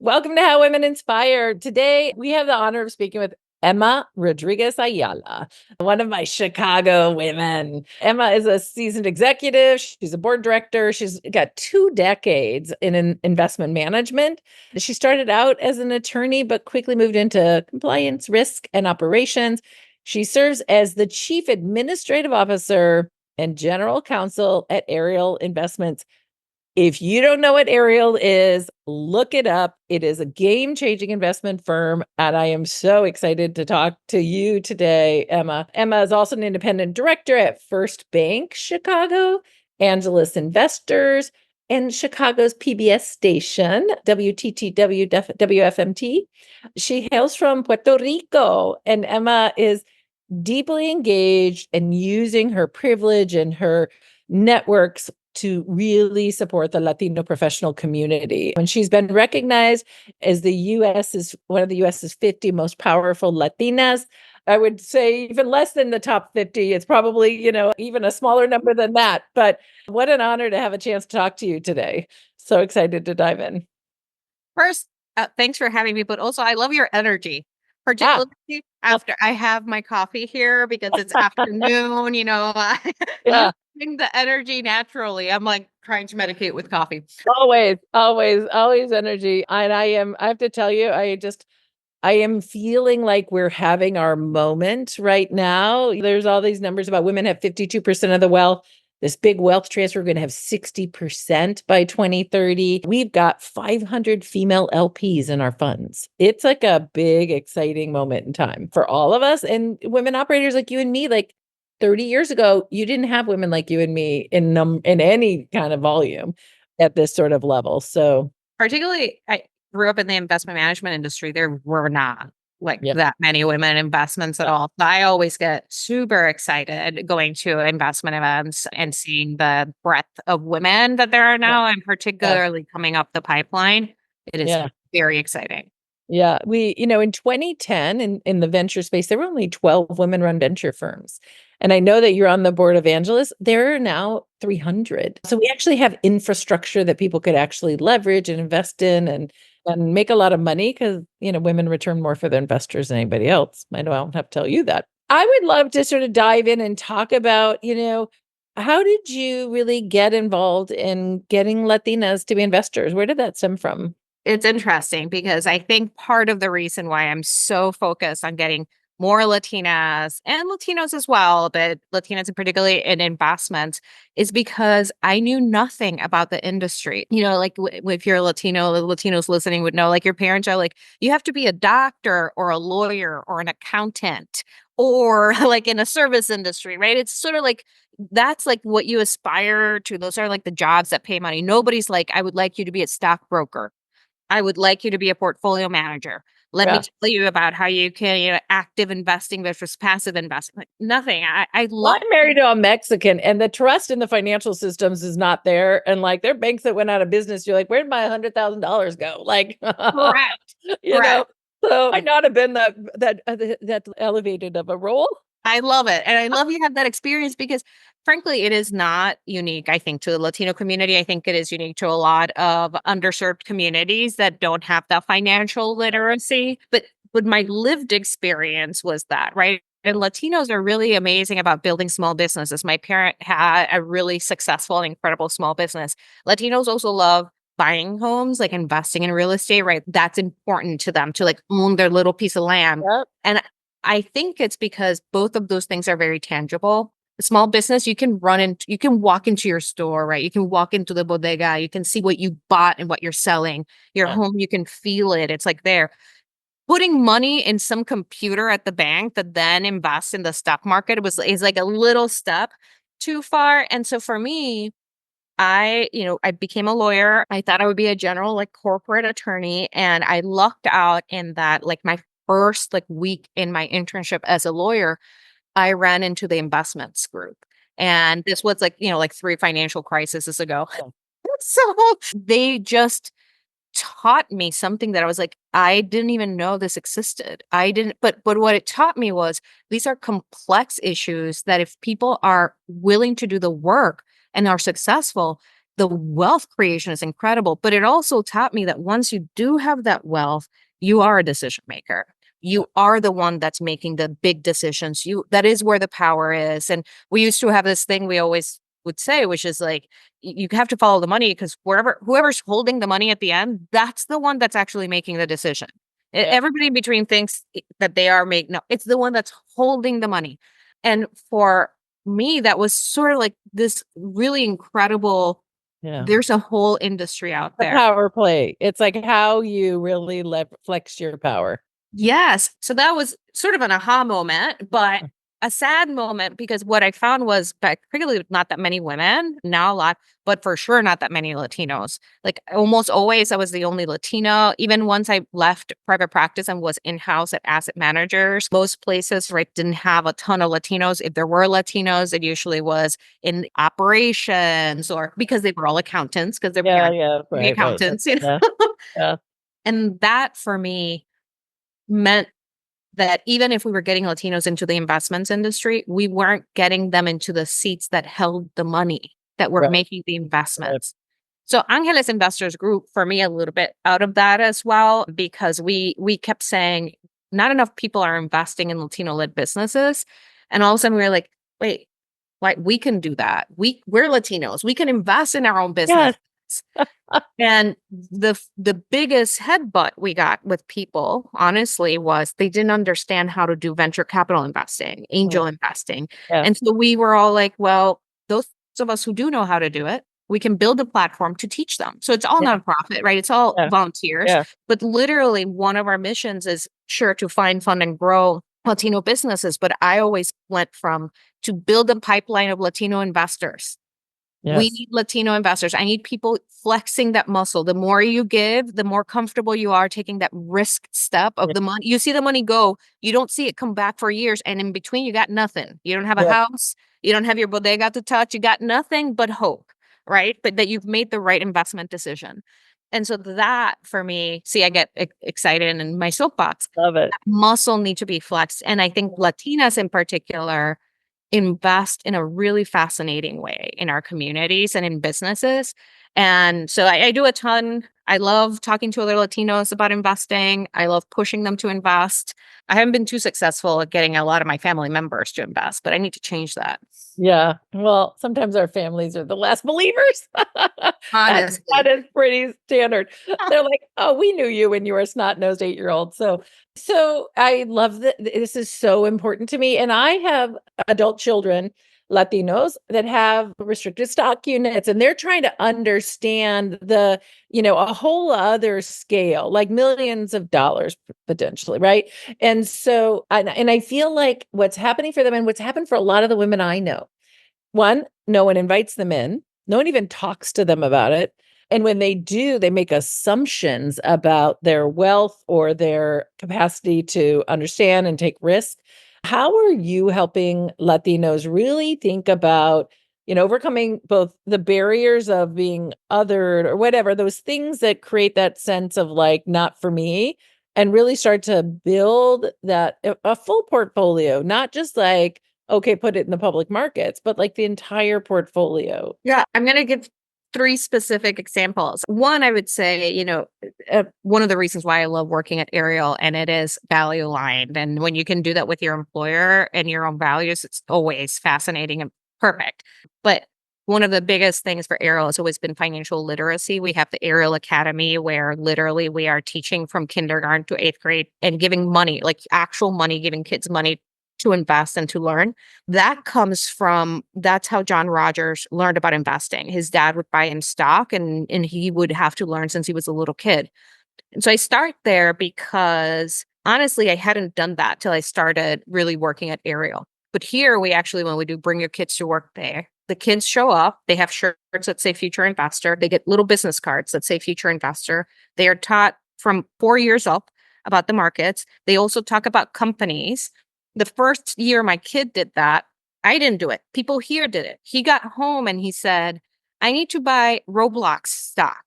Welcome to How Women Inspire. Today, we have the honor of speaking with Emma Rodriguez-Ayala, one of my Chicago women. Emma is a seasoned executive. She's a board director. She's got 2 decades in investment management. She started out as an attorney, but quickly moved into compliance, risk, and operations. She serves as the chief administrative officer and general counsel at Ariel Investments. If you don't know what Ariel is, look it up. It is a game-changing investment firm, and I am so excited to talk to you today, Emma. Emma is also an independent director at First Bank Chicago, Angeles Investors, and Chicago's PBS station, WTTW WFMT. She hails from Puerto Rico, and Emma is deeply engaged and using her privilege and her networks to really support the Latino professional community. And she's been recognized as one of the US's 50 most powerful Latinas. I would say even less than the top 50. It's probably, even a smaller number than that. But what an honor to have a chance to talk to you today. So excited to dive in. First, thanks for having me, but also I love your energy, Ah, particularly after I have my coffee here because it's afternoon, you yeah, bring the energy naturally. I'm like trying to medicate with coffee. always, always, always energy. And I have to tell you, I am feeling like we're having our moment right now. There's all these numbers about women have 52% of the wealth. This big wealth transfer, we're going to have 60% by 2030. We've got 500 female LPs in our funds. It's like a big, exciting moment in time for all of us and women operators like you and me. Like 30 years ago, you didn't have women like you and me in any kind of volume at this sort of level. So, Particularly, I grew up in the investment management industry. There were not like yeah, that many women in investments at all. I always get super excited going to investment events and seeing the breadth of women that there are yeah, now, and yeah, particularly coming up the pipeline. It is yeah. very exciting. Yeah, in 2010 in the venture space, there were only 12 women-run venture firms. And I know that you're on the board of Angeles. There are now 300. So we actually have infrastructure that people could actually leverage and invest in and make a lot of money because, women return more for their investors than anybody else. I know I don't have to tell you that. I would love to sort of dive in and talk about, how did you really get involved in getting Latinas to be investors? Where did that stem from? It's interesting because I think part of the reason why I'm so focused on getting more Latinas and Latinos as well, but Latinas in particularly in investments is because I knew nothing about the industry. Like if you're Latino, the Latinos listening would know, like your parents are like, you have to be a doctor or a lawyer or an accountant or like in a service industry, right? It's sort of like that's like what you aspire to. Those are like the jobs that pay money. Nobody's like, I would like you to be a stockbroker. I would like you to be a portfolio manager. Let me Yeah. tell you about how you can, active investing versus passive investing. Like, nothing. I Well, love I'm married to a Mexican, and the trust in the financial systems is not there. And like, there are banks that went out of business. You're like, where'd my $100,000 go? Like, correct. you Correct. know. So I not have been that elevated of a role. I love it. And I love you have that experience because frankly, it is not unique, I think, to the Latino community. I think it is unique to a lot of underserved communities that don't have the financial literacy. But my lived experience was that, right? And Latinos are really amazing about building small businesses. My parent had a really successful and incredible small business. Latinos also love buying homes, like investing in real estate, right? That's important to them to like own their little piece of land. Yep. And I think it's because both of those things are very tangible. A small business, you can walk into your store, right? You can walk into the bodega, you can see what you bought and what you're selling. Your Yeah. home, you can feel it. It's like there. Putting money in some computer at the bank that then invests in the stock market is like a little step too far. And so for me, I became a lawyer. I thought I would be a general like corporate attorney. And I lucked out in that like my first like week in my internship as a lawyer, I ran into the investments group. And this was like, like 3 financial crises ago. So they just taught me something that I was like, I didn't even know this existed. I didn't, but what it taught me was these are complex issues that if people are willing to do the work and are successful, the wealth creation is incredible, but it also taught me that once you do have that wealth, you are a decision maker. You are the one that's making the big decisions. That is where the power is. And we used to have this thing we always would say, which is like, you have to follow the money, because whoever's holding the money at the end, that's the one that's actually making the decision. Everybody in between thinks that they are making, no, it's the one that's holding the money. And for me, that was sort of like this really incredible, Yeah. there's a whole industry out The there. power play. It's like how you really flex your power. Yes. So that was sort of an aha moment, but a sad moment, because what I found was, particularly not that many women, now a lot, but for sure not that many Latinos. Like almost always I was the only Latina. Even once I left private practice and was in-house at asset managers, most places, right, didn't have a ton of Latinos. If there were Latinos, it usually was in operations, or because they were all accountants, because their parents were the Right. accountants, you know? Yeah. Yeah. And that for me meant that even if we were getting Latinos into the investments industry, we weren't getting them into the seats that held the money, that were Right. making the investments. So Angeles Investors Group for me a little bit out of that as well, because we kept saying not enough people are investing in Latino-led businesses. And all of a sudden we were like, wait, like we can do that. We're Latinos. We can invest in our own business. Yes. And the biggest headbutt we got with people, honestly, was they didn't understand how to do venture capital investing, angel investing. Yeah. And so we were all like, well, those of us who do know how to do it, we can build a platform to teach them. So it's all Yeah. nonprofit, right? It's all Yeah. volunteers. Yeah. But literally one of our missions is sure to find, fund, and grow Latino businesses. But I always went from to build a pipeline of Latino investors. We Yes. need Latino investors. I need people flexing that muscle. The more you give, the more comfortable you are taking that risk step of Yeah. the money. You see the money go, you don't see it come back for years. And in between, you got nothing. You don't have a Yeah. house. You don't have your bodega to touch. You got nothing but hope, right? But that you've made the right investment decision. And so that for me, see, I get excited in my soapbox. Love it. That muscle need to be flexed. And I think Latinas in particular invest in a really fascinating way in our communities and in businesses. And so I do a ton. I love talking to other Latinos about investing. I love pushing them to invest. I haven't been too successful at getting a lot of my family members to invest, but I need to change that. Yeah. Well, sometimes our families are the last believers. Honestly. That is pretty standard. They're like, "Oh, we knew you when you were a snot-nosed 8-year-old." So I love that. This is so important to me. And I have adult children, Latinos, that have restricted stock units, and they're trying to understand a whole other scale, like millions of dollars potentially, right? And so, and I feel like what's happening for them, and what's happened for a lot of the women I know, one, no one invites them in. No one even talks to them about it. And when they do, they make assumptions about their wealth or their capacity to understand and take risk. How are you helping Latinos really think about, overcoming both the barriers of being othered or whatever, those things that create that sense of like, not for me, and really start to build that a full portfolio, not just like, okay, put it in the public markets, but like the entire portfolio. Yeah, I'm going to give three specific examples. One, I would say, one of the reasons why I love working at Ariel, and it is value aligned. And when you can do that with your employer and your own values, it's always fascinating and perfect. But one of the biggest things for Ariel has always been financial literacy. We have the Ariel Academy, where literally we are teaching from kindergarten to 8th grade and giving money, like actual money, giving kids money to invest and to learn. That's how John Rogers learned about investing. His dad would buy him stock, and he would have to learn since he was a little kid. And so I start there because honestly, I hadn't done that till I started really working at Ariel. But here when we do bring your kids to work there, the kids show up, they have shirts that say future investor. They get little business cards that say future investor. They are taught from 4 years up about the markets. They also talk about companies. The first year my kid did that, I didn't do it. People here did it. He got home and he said, I need to buy Roblox stock.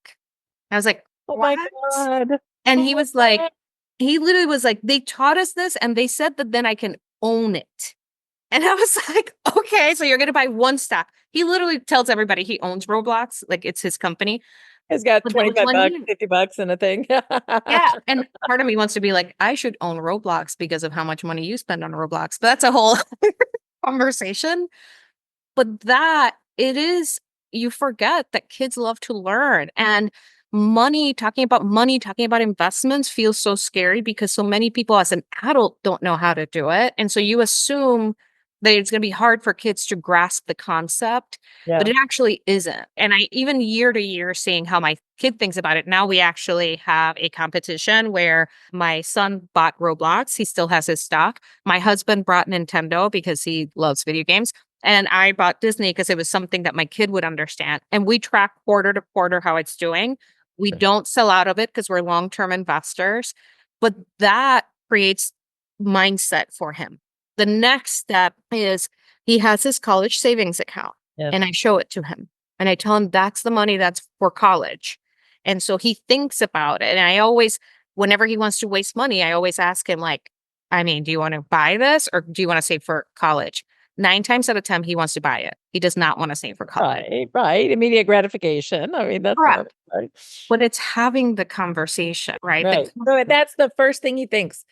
I was like, Oh my what? God. And Oh he my was like, God. he literally was like, they taught us this and they said that then I can own it. And I was like, okay, so you're going to buy one stock. He literally tells everybody he owns Roblox, like it's his company. It's got But that was 25 1 bucks, year. 50 bucks in a thing. Yeah. And part of me wants to be like, I should own Roblox because of how much money you spend on Roblox. But that's a whole conversation. But that it is, you forget that kids love to learn. And money, talking about investments feels so scary because so many people as an adult don't know how to do it. And so you assume that it's going to be hard for kids to grasp the concept, but Yeah. it actually isn't. And I even year to year seeing how my kid thinks about it. Now we actually have a competition where my son bought Roblox. He still has his stock. My husband brought Nintendo because he loves video games. And I bought Disney because it was something that my kid would understand. And we track quarter to quarter how it's doing. We don't sell out of it because we're long-term investors, but that creates mindset for him. The next step is he has his college savings account Yeah. and I show it to him and I tell him that's the money that's for college. And so he thinks about it. And I always, whenever he wants to waste money, I always ask him like, I mean, do you want to buy this or do you want to save for college? 9 times out of 10, he wants to buy it. He does not want to save for college. Right, right. Immediate gratification. I mean, that's not Correct. right. But it's having the conversation, right? Right. So that's the first thing he thinks.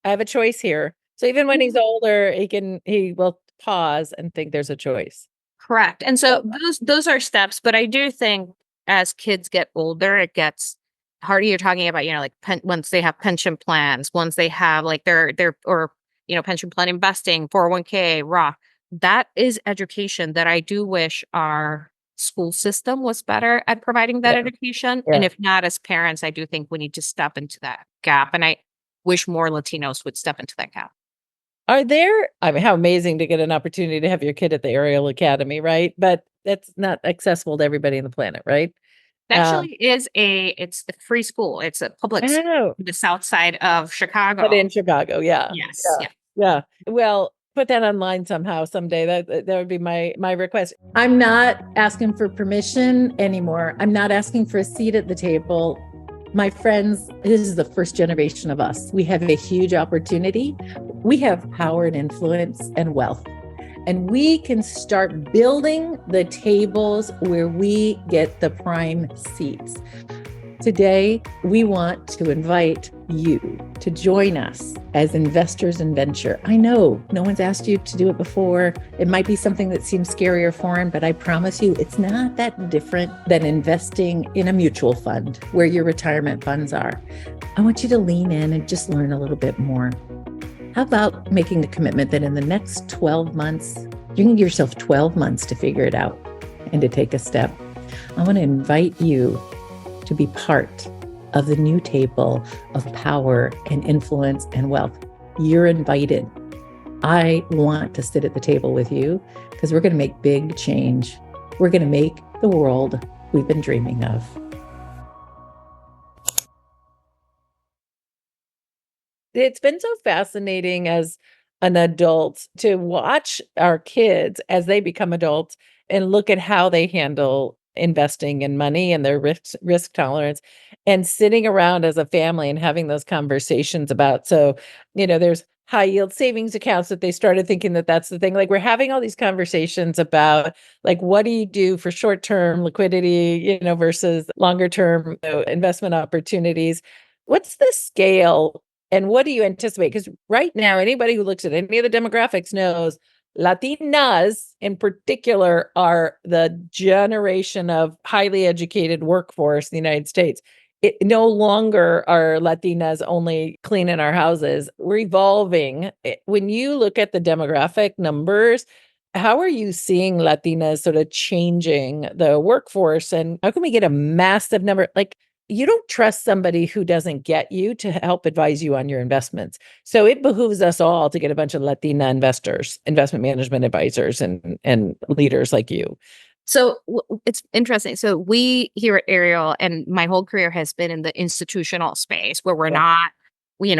I have a choice here. So even when he's older, he will pause and think there's a choice. Correct. And so those are steps, but I do think as kids get older, it gets harder. You're talking about, like once they have pension plans, once they have like their or pension plan investing, 401k, Roth. That is education that I do wish our school system was better at providing that Yeah. education. Yeah. And if not, as parents, I do think we need to step into that gap. And I wish more Latinos would step into that gap. I mean, how amazing to get an opportunity to have your kid at the Ariel Academy, right? But that's not accessible to everybody on the planet, right? It actually it's a free school. It's a public school Oh, in the south side of Chicago. but in Chicago, yeah. Yes. Yeah. Yeah. Yeah. Well, put that online somehow someday. That would be my request. I'm not asking for permission anymore. I'm not asking for a seat at the table. My friends, this is the first generation of us. We have a huge opportunity. We have power and influence and wealth. And we can start building the tables where we get the prime seats. Today, we want to invite you to join us as investors in venture. I know no one's asked you to do it before. It might be something that seems scary or foreign, but I promise you it's not that different than investing in a mutual fund where your retirement funds are. I want you to lean in and just learn a little bit more. How about making a commitment that in the next 12 months, you can give yourself 12 months to figure it out and to take a step. I want to invite you to be part of the new table of power and influence and wealth. You're invited. I want to sit at the table with you because we're going to make big change. We're going to make the world we've been dreaming of. It's been so fascinating as an adult to watch our kids as they become adults and look at how they handle investing in money and their risk tolerance and sitting around as a family and having those conversations about. So, there's high yield savings accounts that they started thinking that that's the thing. Like we're having all these conversations about like, what do you do for short-term liquidity, versus longer term investment opportunities? What's the scale and what do you anticipate? Because right now, anybody who looks at any of the demographics knows Latinas in particular are the generation of highly educated workforce in the United States. It no longer are Latinas only cleaning our houses. We're evolving. When you look at the demographic numbers, how are you seeing Latinas sort of changing the workforce? And how can we get a massive number? Like, you don't trust somebody who doesn't get you to help advise you on your investments. So it behooves us all to get a bunch of Latina investors, investment management advisors, and leaders like you. So it's interesting. So we here at Ariel, and my whole career has been in the institutional space where we're not,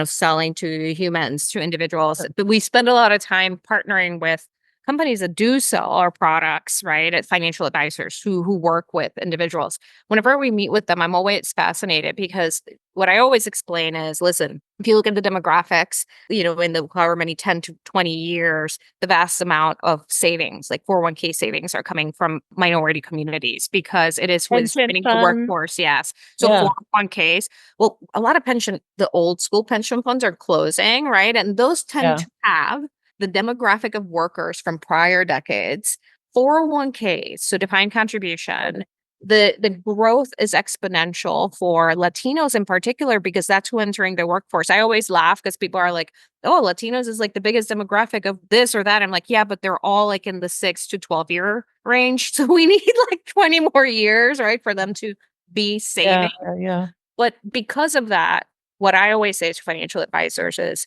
selling to humans, to individuals, but we spend a lot of time partnering with companies that do sell our products, right? At financial advisors who work with individuals. Whenever we meet with them, I'm always fascinated because what I always explain is, listen, if you look at the demographics, in the however many 10 to 20 years, the vast amount of savings, like 401k savings, are coming from minority communities because it is with Pension expanding the fund. workforce. Yes. So Yeah. 401ks, well, a lot of the old school pension funds are closing, right? And those tend Yeah. to have the demographic of workers from prior decades. 401ks, so defined contribution, the growth is exponential for Latinos in particular because that's who entering the workforce. I always laugh because people are like, "Oh, Latinos is like the biggest demographic of this or that." I'm like, "Yeah, but they're all like in the 6 to 12 year range, so we need like 20 more years, right, for them to be Yeah. saving." Yeah. But because of that, what I always say to financial advisors is,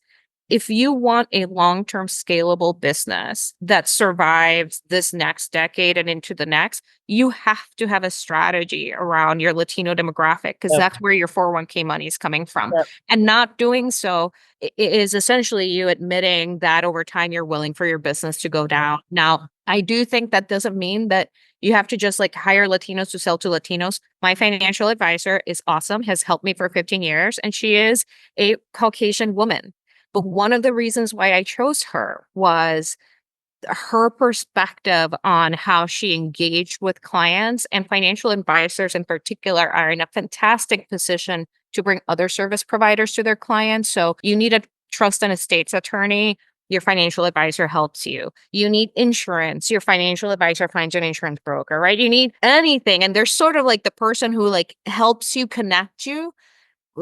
if you want a long-term scalable business that survives this next decade and into the next, you have to have a strategy around your Latino demographic because Yep. that's where your 401k money is coming from. Yep. And not doing so is essentially you admitting that over time you're willing for your business to go down. Now, I do think that doesn't mean that you have to just like hire Latinos to sell to Latinos. My financial advisor is awesome, has helped me for 15 years, and she is a Caucasian woman. But one of the reasons why I chose her was her perspective on how she engaged with clients, and financial advisors in particular are in a fantastic position to bring other service providers to their clients. So you need a trust and estates attorney. Your financial advisor helps you. You need insurance. Your financial advisor finds an insurance broker, right? You need anything. And they're sort of like the person who like helps you connect you.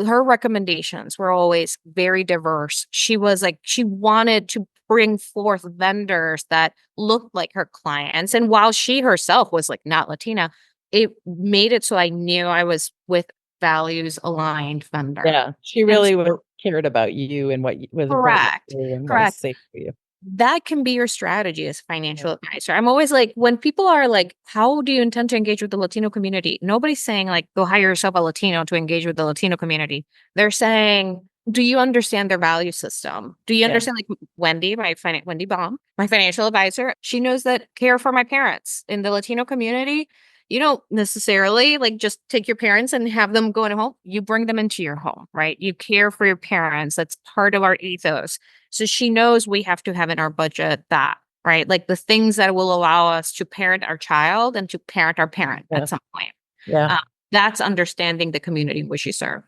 Her recommendations were always very diverse. She was like, she wanted to bring forth vendors that looked like her clients. And while she herself was like not Latina, it made it so I knew I was with values aligned vendor. Yeah. She And really so, cared about you and what was important correct, to you and what was correct. safe for you. That can be your strategy as a Yeah. financial advisor. I'm always like, when people are like, how do you intend to engage with the Latino community? Nobody's saying like, go hire yourself a Latino to engage with the Latino community. They're saying, do you understand their value system? Do you Yeah. understand like Wendy Baum, my financial advisor? She knows that care for my parents in the Latino community. You don't necessarily like just take your parents and have them go in a home. You bring them into your home, right? You care for your parents. That's part of our ethos. So she knows we have to have in our budget that, right? Like the things that will allow us to parent our child and to parent our parent Yeah. at some point. Yeah. Uh, that's understanding the community in which you serve.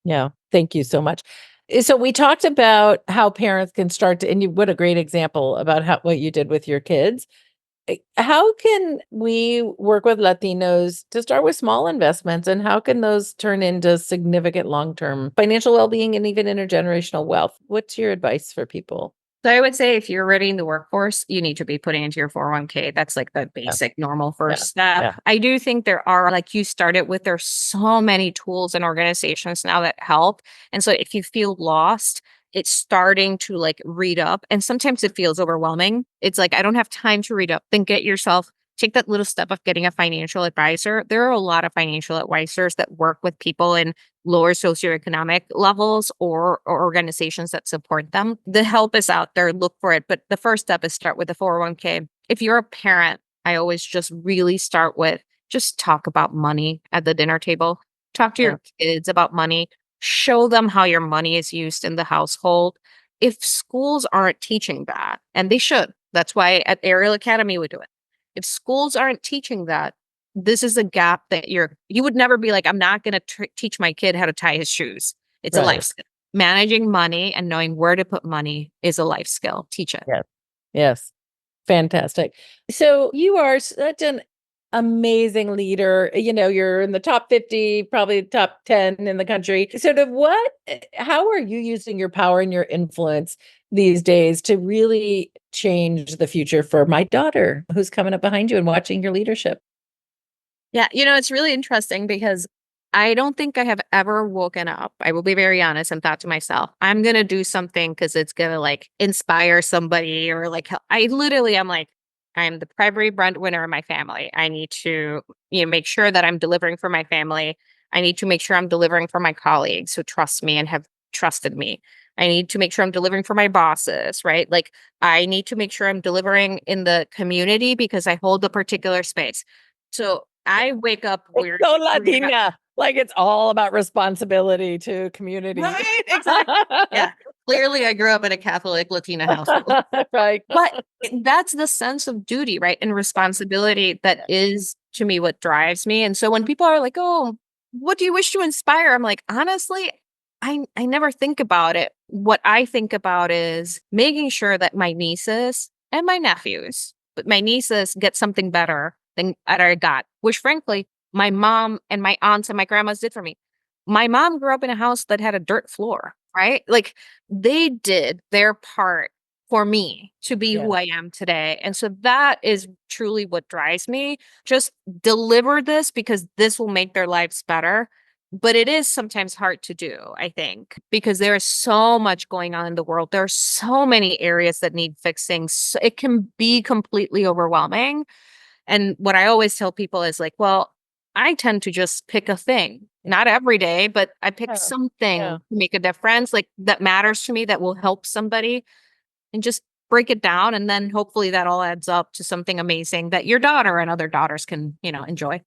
Yeah. Thank you so much. So we talked about how parents can start to, and you, what a great example about how what you did with your kids. How can we work with Latinos to start with small investments, and how can those turn into significant long-term financial well-being and even intergenerational wealth? What's your advice for people? So I would say if you're already in the workforce, you need to be putting into your 401k. That's like the Yeah. basic normal Yeah. first step. Yeah. I do think there are, like you started with, there's so many tools and organizations now that help. And so if you feel lost, it's starting to like read up. And sometimes it feels overwhelming. It's like, I don't have time to read up. Then get yourself, take that little step of getting a financial advisor. There are a lot of financial advisors that work with people in lower socioeconomic levels or organizations that support them. The help is out there, look for it. But the first step is start with the 401k. If you're a parent, I always just really start with just talk about money at the dinner table. Talk to Yeah. your kids about money. Show them how your money is used in the household. If schools aren't teaching that, and they should, that's why at Ariel Academy we do it. If schools aren't teaching that, this is a gap that you would never be like, I'm not going to teach my kid how to tie his shoes. It's a life Right. skill. Managing money and knowing where to put money is a life skill. Teach it. Yes. Yes. Fantastic. So you are such an amazing leader. You're in the top 50, probably top 10 in the country. Sort of how are you using your power and your influence these days to really change the future for my daughter who's coming up behind you and watching your leadership? Yeah, it's really interesting because I don't think I have ever woken up. I will be very honest and thought to myself, I'm going to do something because it's going to like inspire somebody or like I literally am like, I'm the primary breadwinner in my family. I need to, make sure that I'm delivering for my family. I need to make sure I'm delivering for my colleagues who trust me and have trusted me. I need to make sure I'm delivering for my bosses, right? Like I need to make sure I'm delivering in the community because I hold a particular space. So I wake up It's weird. so Latina. Like it's all about responsibility to community. Right, exactly. Yeah. Clearly, I grew up in a Catholic Latina household. Right. But that's the sense of duty, right? And responsibility that is to me what drives me. And so when people are like, "Oh, what do you wish to inspire?" I'm like, honestly, I never think about it. What I think about is making sure that my nieces and my nephews, but my nieces get something better than that I got, which frankly, my mom and my aunts and my grandmas did for me. My mom grew up in a house that had a dirt floor, right? Like they did their part for me to be Yeah. who I am today. And so that is truly what drives me. Just deliver this because this will make their lives better. But it is sometimes hard to do, I think, because there is so much going on in the world. There are so many areas that need fixing. So it can be completely overwhelming. And what I always tell people is like, well, I tend to just pick a thing, not every day, but I pick Yeah. something Yeah. to make a difference, like that matters to me, that will help somebody, and just break it down. And then hopefully that all adds up to something amazing that your daughter and other daughters can, enjoy.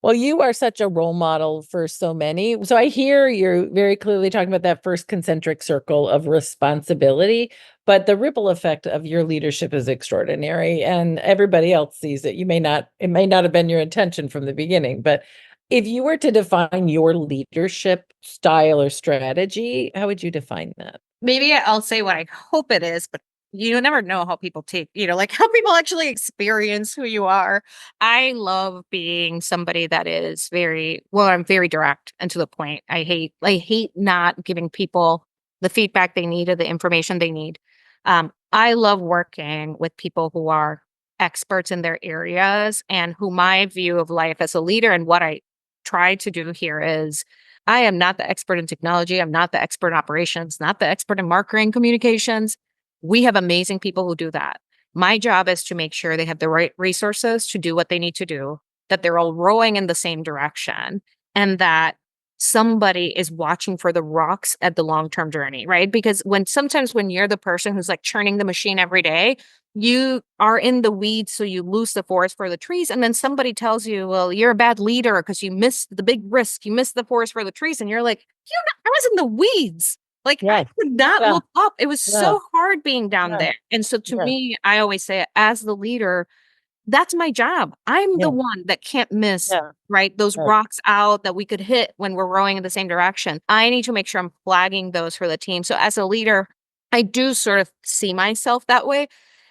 Well, you are such a role model for so many. So I hear you're very clearly talking about that first concentric circle of responsibility, but the ripple effect of your leadership is extraordinary and everybody else sees it. It may not have been your intention from the beginning, but if you were to define your leadership style or strategy, how would you define that? Maybe I'll say what I hope it is, but you never know how people take, like how people actually experience who you are. I love being somebody that is I'm very direct and to the point. I hate not giving people the feedback they need or the information they need. I love working with people who are experts in their areas and who my view of life as a leader and what I try to do here is I am not the expert in technology. I'm not the expert in operations, not the expert in marketing communications. We have amazing people who do that. My job is to make sure they have the right resources to do what they need to do, that they're all rowing in the same direction, and that somebody is watching for the rocks at the long-term journey, right? Because sometimes when you're the person who's like churning the machine every day, you are in the weeds, so you lose the forest for the trees. And then somebody tells you, well, you're a bad leader because you missed the big risk. You missed the forest for the trees. And you're like, I was in the weeds. Like I Yes. could not Yeah. look up. It was Yeah. so hard being down Yeah. there. And so to Yeah. me, I always say, as the leader, that's my job. I'm the Yeah. one that can't miss, Yeah. right? Those Right. rocks out that we could hit when we're rowing in the same direction. I need to make sure I'm flagging those for the team. So as a leader, I do sort of see myself that way.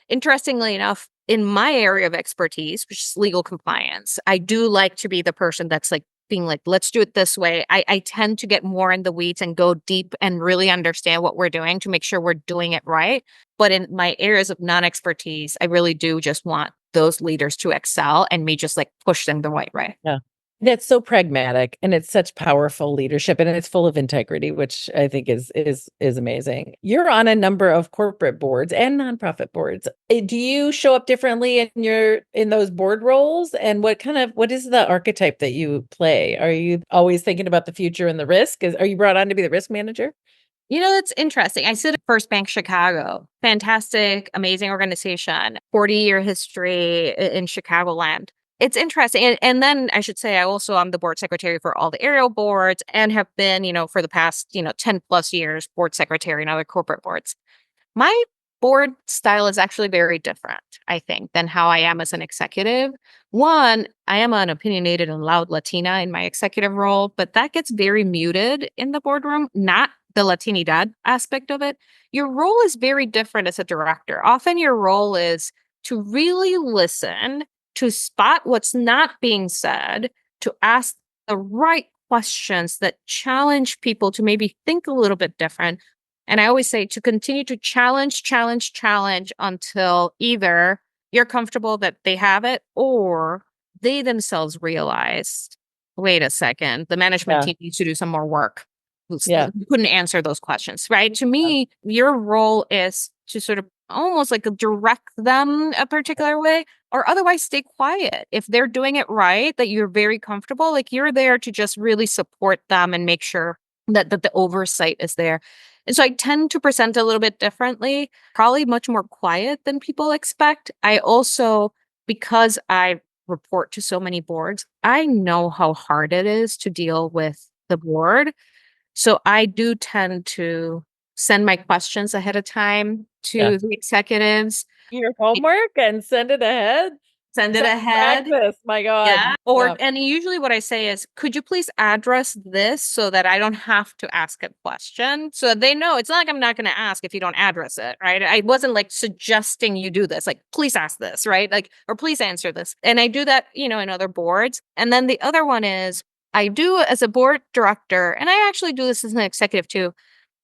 Interestingly enough, in my area of expertise, which is legal compliance, I do like to be the person that's like being like, let's do it this way. I tend to get more in the weeds and go deep and really understand what we're doing to make sure we're doing it right. But in my areas of non-expertise, I really do just want those leaders to excel and me just like push them the right way. Yeah. That's so pragmatic and it's such powerful leadership and it's full of integrity, which I think is amazing. You're on a number of corporate boards and nonprofit boards. Do you show up differently in those board roles? And what is the archetype that you play? Are you always thinking about the future and the risk? Are you brought on to be the risk manager? That's interesting. I sit at First Bank Chicago. Fantastic, amazing organization, 40-year history in Chicagoland. It's interesting. And then I should say, I'm the board secretary for all the aerial boards and have been, for the past, 10 plus years, board secretary in other corporate boards. My board style is actually very different, I think, than how I am as an executive. One, I am an opinionated and loud Latina in my executive role, but that gets very muted in the boardroom, not the Latinidad aspect of it. Your role is very different as a director. Often your role is to really listen, to spot what's not being said, to ask the right questions that challenge people to maybe think a little bit different, and I always say to continue to challenge, challenge, challenge until either you're comfortable that they have it or they themselves realize, wait a second, the management Yeah. team needs to do some more work. Yeah. Who couldn't answer those questions, right? To me, your role is to sort of almost like direct them a particular way or otherwise stay quiet. If they're doing it right, that you're very comfortable, like you're there to just really support them and make sure that the oversight is there. And so I tend to present a little bit differently, probably much more quiet than people expect. I also, because I report to so many boards, I know how hard it is to deal with the board. So I do tend to send my questions ahead of time Yeah. to the executives. Your homework and send it ahead. Send it Such ahead. practice, my God. Yeah. Or, Yeah. and usually what I say is, could you please address this so that I don't have to ask a question? So that they know it's not like I'm not going to ask if you don't address it, right? I wasn't like suggesting you do this, like, please ask this, right? Like, or please answer this. And I do that, in other boards. And then the other one is I do as a board director, and I actually do this as an executive too,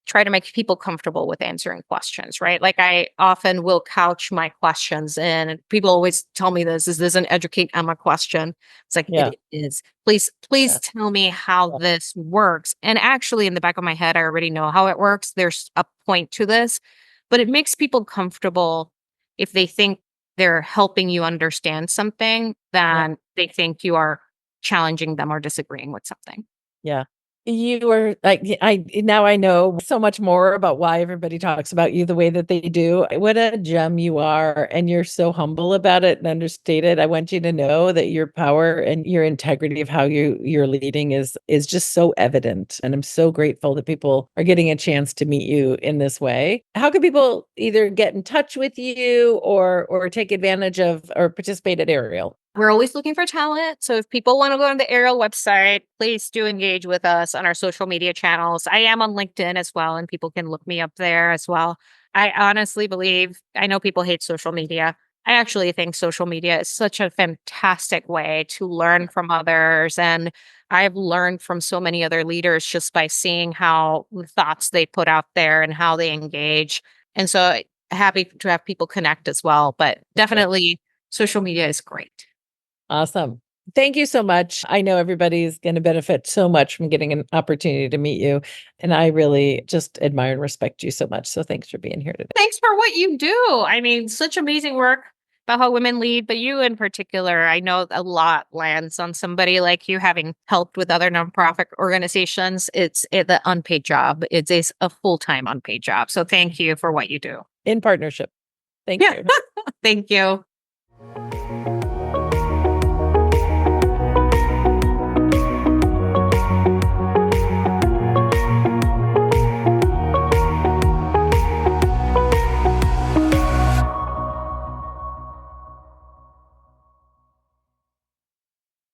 try to make people comfortable with answering questions, right? Like I often will couch my questions in, and people always tell me this, is this an educate Emma question? It's like, Yeah. it is. Please Yeah. tell me how Yeah. this works. And actually in the back of my head, I already know how it works. There's a point to this, but it makes people comfortable if they think they're helping you understand something, Yeah. than they think you are challenging them or disagreeing with something. Yeah. You were like, I now I know so much more about why everybody talks about you the way that they do. What a gem you are. And you're so humble about it and understated. I want you to know that your power and your integrity of how you're leading is just so evident. And I'm so grateful that people are getting a chance to meet you in this way. How can people either get in touch with you or take advantage of or participate at Ariel? We're always looking for talent. So if people want to go on the Ariel website, please do engage with us on our social media channels. I am on LinkedIn as well, and people can look me up there as well. I honestly believe, I know people hate social media. I actually think social media is such a fantastic way to learn from others. And I've learned from so many other leaders just by seeing how the thoughts they put out there and how they engage. And so happy to have people connect as well. But definitely social media is great. Awesome. Thank you so much. I know everybody's going to benefit so much from getting an opportunity to meet you. And I really just admire and respect you so much. So thanks for being here today. Thanks for what you do. I mean, such amazing work about how women lead, but you in particular, I know a lot lands on somebody like you, having helped with other nonprofit organizations. It's the unpaid job. It's a full-time unpaid job. So thank you for what you do. In partnership. Thank Yeah. you. Thank you.